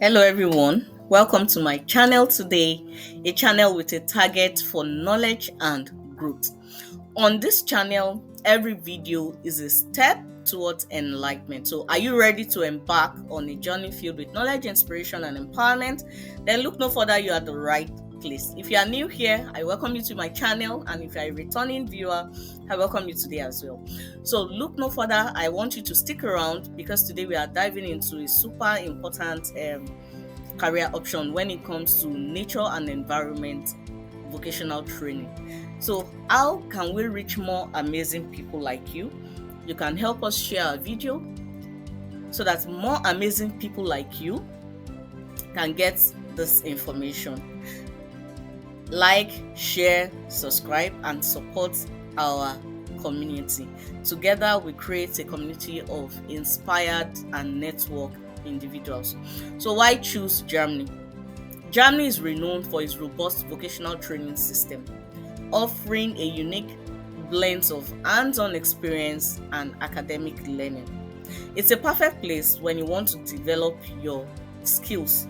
Hello everyone, welcome to my channel today, a channel with a target for knowledge and growth. On this channel, every video is a step towards enlightenment. So are you ready to embark on a journey filled with knowledge, inspiration and empowerment? Then look no further, you are at the right place. If you are new here, I welcome you to my channel, and if you are a returning viewer, I welcome you today as well. So look no further, I want you to stick around because today we are diving into a super important career option when it comes to nature and environment vocational training. So how can we reach more amazing people like you? You can help us share our video so that more amazing people like you can get this information. Like, share, subscribe, and support our community. Together, we create a community of inspired and networked individuals. So why choose Germany? Germany is renowned for its robust vocational training system, offering a unique blend of hands-on experience and academic learning. It's a perfect place when you want to develop your skills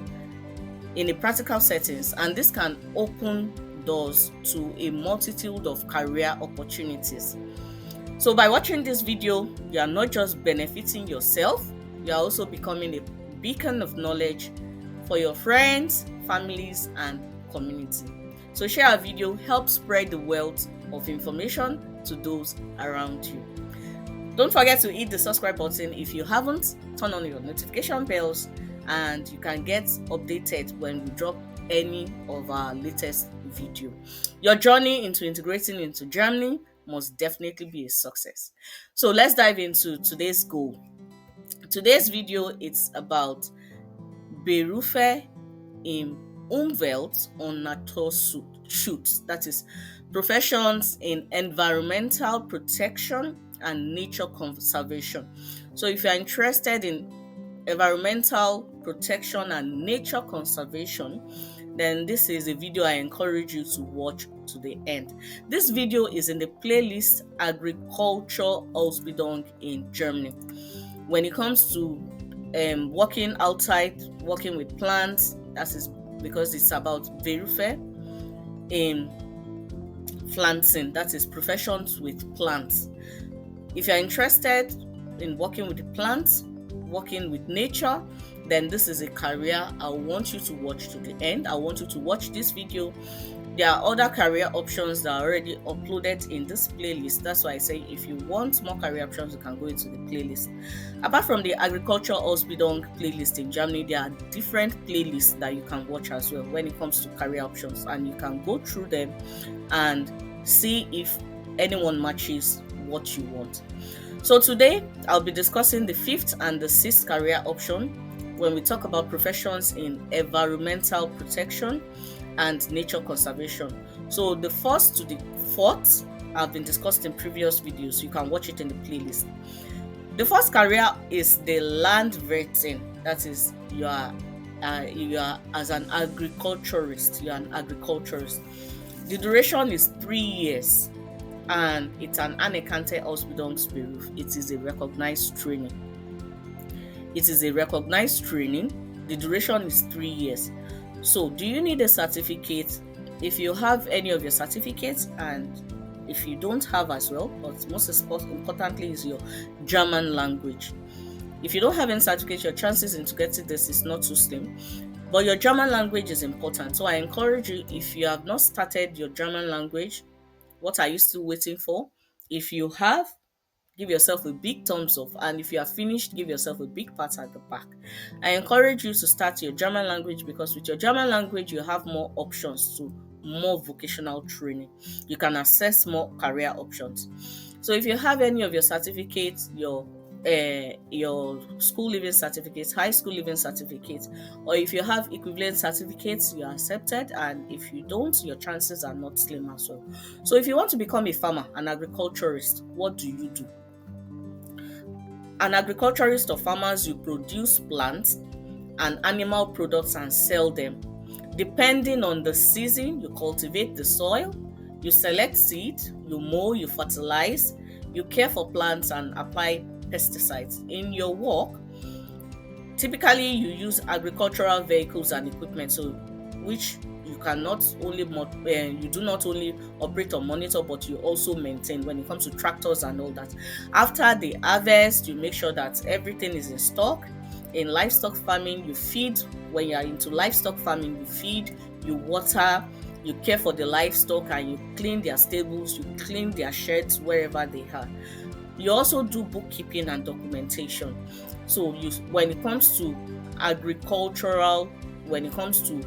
in a practical settings, and this can open doors to a multitude of career opportunities. So by watching this video, you are not just benefiting yourself, you are also becoming a beacon of knowledge for your friends, families, and community. So share our video, help spread the wealth of information to those around you. Don't forget to hit the subscribe button if you haven't, turn on your notification bells, and you can get updated when we drop any of our latest video. Your journey into integrating into Germany must definitely be a success. So let's dive into today's goal. Today's video is about Berufe im Umwelt- und Naturschutz, that is professions in environmental protection and nature conservation. So if you are interested in environmental protection and nature conservation, then this is a video I encourage you to watch to the end. This video is in the playlist Agriculture Ausbildung in Germany. When it comes to working outside, working with plants, that is because it's about Berufe in Pflanzen, that is professions with plants. If you're interested in working with the plants, working with nature, then this is a career I want you to watch to the end. I want you to watch this video. There are other career options that are already uploaded in this playlist. That's why I say if you want more career options, you can go into the playlist. Apart from the Agriculture Ausbildung playlist in Germany, there are different playlists that you can watch as well when it comes to career options, and you can go through them and see if anyone matches what you want. So today, I'll be discussing the fifth and the sixth career option when we talk about professions in environmental protection and nature conservation. So the first to the fourth have been discussed in previous videos. You can watch it in the playlist. The first career is the landwirtin. That is, you are as an agriculturist. You are an agriculturist. The duration is 3 years. And it's an anerkannte Ausbildungsberuf. It is a recognized training. The duration is 3 years. So, do you need a certificate? If you have any of your certificates, and if you don't have as well, but most importantly is your German language. If you don't have any certificate, your chances into getting this is not too slim. But your German language is important. So I encourage you, if you have not started your German language, what are you still waiting for? If you have, give yourself a big thumbs up, and if you are finished, give yourself a big pat at the back. I encourage you to start your German language because with your German language, you have more options to more vocational training. You can access more career options. So if you have any of your certificates, your school leaving certificates, high school leaving certificates, or if you have equivalent certificates, you are accepted, and if you don't, your chances are not slim as well. So if you want to become a farmer, an agriculturist, what do you do? An agriculturist or farmers, you produce plants and animal products and sell them. Depending on the season, you cultivate the soil, you select seed, you mow, you fertilize, you care for plants and apply pesticides. In your work, Typically, you use agricultural vehicles and equipment, so which you cannot only you do not only operate or monitor, but you also maintain when it comes to tractors and all that. After the harvest, you make sure that everything is in stock. In livestock farming, you feed. When you are into livestock farming, you feed, you water, you care for the livestock, and you clean their stables, you clean their sheds wherever they are. You also do bookkeeping and documentation. So when it comes to agricultural, when it comes to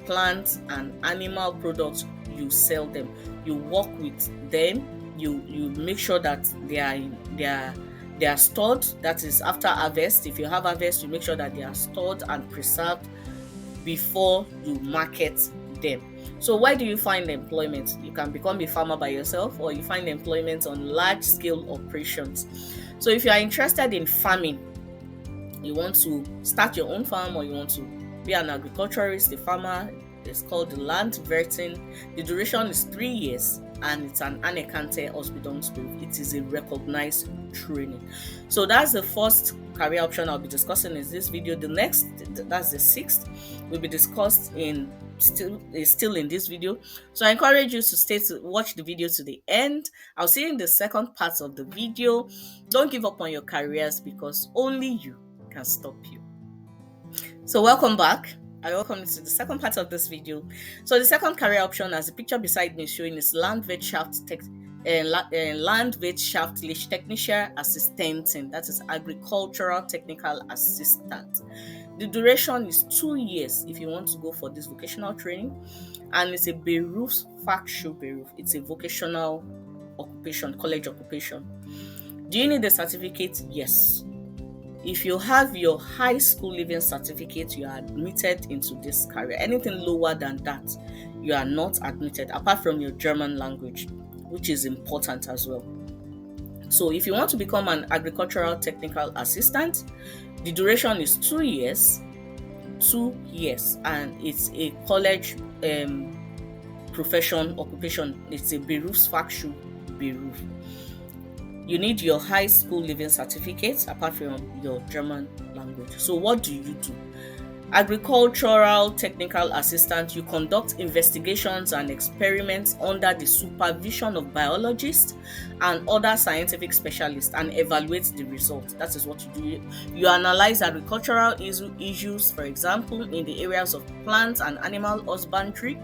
plants and animal products, you sell them. You work with them. You make sure that they are stored. That is after harvest. If you have harvest, you make sure that they are stored and preserved before you market them. So where do you find employment? You can become a farmer by yourself, or you find employment on large scale operations. So if you are interested in farming, you want to start your own farm, or you want to be an agriculturist, a farmer, it's called the land vetting. The duration is 3 years, and it's an Agriculture Ausbildung. It is a recognized training. So that's the first career option I'll be discussing in this video. The next, that's the sixth, will be discussed still in this video. So I encourage you to watch the video to the end. I'll see you in the second part of the video. Don't give up on your careers, because only you can stop you. So welcome back. I welcome you to the second part of this video. So the second career option, as the picture beside me is showing, is land vet shaft leash technician assistant. That is agricultural technical assistant. The duration is 2 years if you want to go for this vocational training, and it's a Berufsfachschule. It's a vocational occupation, college occupation. Do you need a certificate? Yes. If you have your high school leaving certificate, you are admitted into this career. Anything lower than that, you are not admitted, apart from your German language, which is important as well. So if you want to become an agricultural technical assistant, the duration is 2 years. 2 years, and it's a college profession occupation. It's a Berufsfachschule. You need your high school leaving certificate, apart from your German language. So what do you do? Agricultural technical assistant, you conduct investigations and experiments under the supervision of biologists and other scientific specialists, and evaluate the results. That is what you do. You analyze agricultural issues, for example, in the areas of plant and animal husbandry,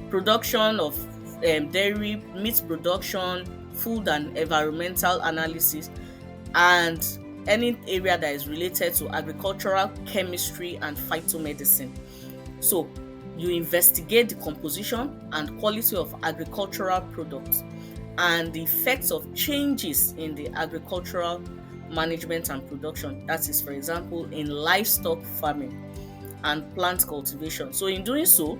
production of dairy, meat production, food and environmental analysis, and any area that is related to agricultural chemistry and phytomedicine. So you investigate the composition and quality of agricultural products and the effects of changes in the agricultural management and production. That is, for example, in livestock farming and plant cultivation. So in doing so,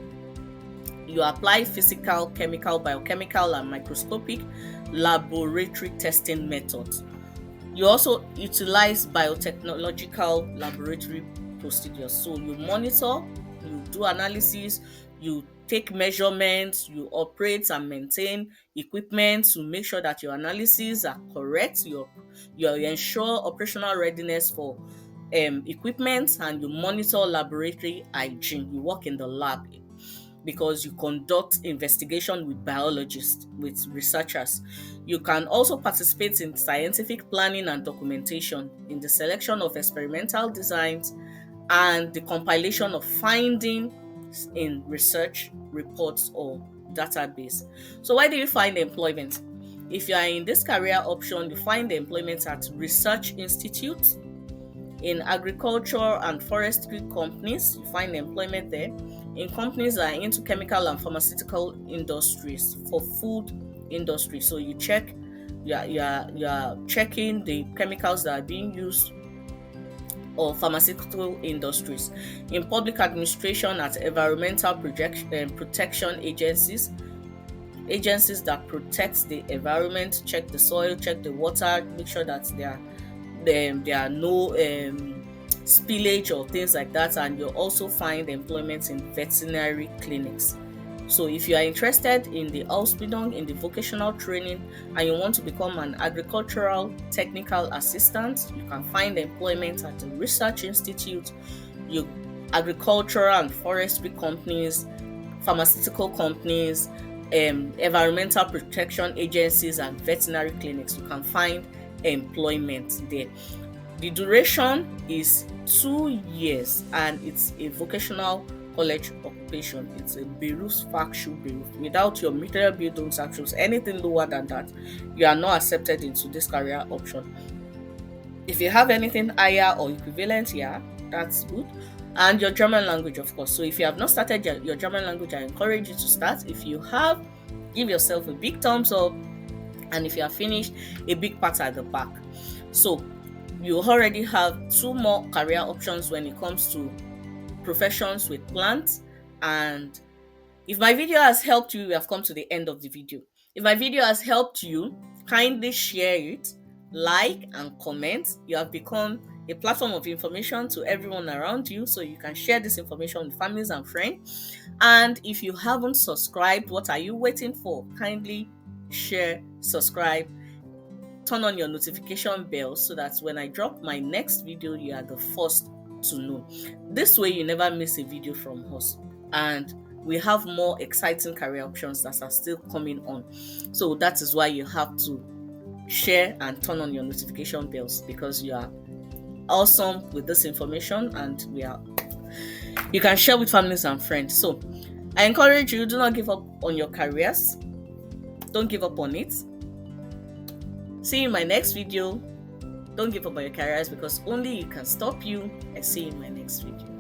you apply physical, chemical, biochemical, and microscopic laboratory testing methods. You also utilize biotechnological laboratory procedures. So you monitor, you do analysis, you take measurements, you operate and maintain equipment to make sure that your analyses are correct. You ensure operational readiness for equipment, and you monitor laboratory hygiene. You work in the lab, because you conduct investigation with biologists, with researchers. You can also participate in scientific planning and documentation, in the selection of experimental designs, and the compilation of findings in research reports or database. So where do you find employment? If you are in this career option, you find employment at research institutes, in agriculture and forestry companies. You find employment there. In companies that are into chemical and pharmaceutical industries, for food industry. So you are checking the chemicals that are being used, or pharmaceutical industries. In public administration, at environmental protection agencies that protect the environment, check the soil, check the water, make sure that there are no spillage or things like that. And you'll also find employment in veterinary clinics. So if you are interested in the Ausbildung, in the vocational training, and you want to become an agricultural technical assistant, you can find employment at the research institute, agricultural and forestry companies, pharmaceutical companies, environmental protection agencies, and veterinary clinics. You can find employment there. The duration is 2 years and it's a vocational college occupation. It's a Berufsfachschulberuf. Without your material Bildungsabschluss, anything lower than that, you are not accepted into this career option. If you have anything higher or equivalent, yeah, that's good. And your German language, of course. So if you have not started your German language, I encourage you to start. If you have, give yourself a big thumbs up. And if you are finished, a big pat at the back. So you already have 2 more career options when it comes to professions with plants. And if my video has helped you, we have come to the end of the video. If my video has helped you, kindly share it, like and comment. You have become a platform of information to everyone around you, so you can share this information with families and friends. And if you haven't subscribed, what are you waiting for? Kindly share, subscribe, turn on your notification bell so that when I drop my next video, you are the first to know. This way you never miss a video from us, and we have more exciting career options that are still coming on. So that is why you have to share and turn on your notification bells, because you are awesome with this information and you can share with families and friends. So I encourage you, do not give up on your careers. Don't give up on it. See you in my next video. Don't give up on your careers, because only you can stop you. I see you in my next video.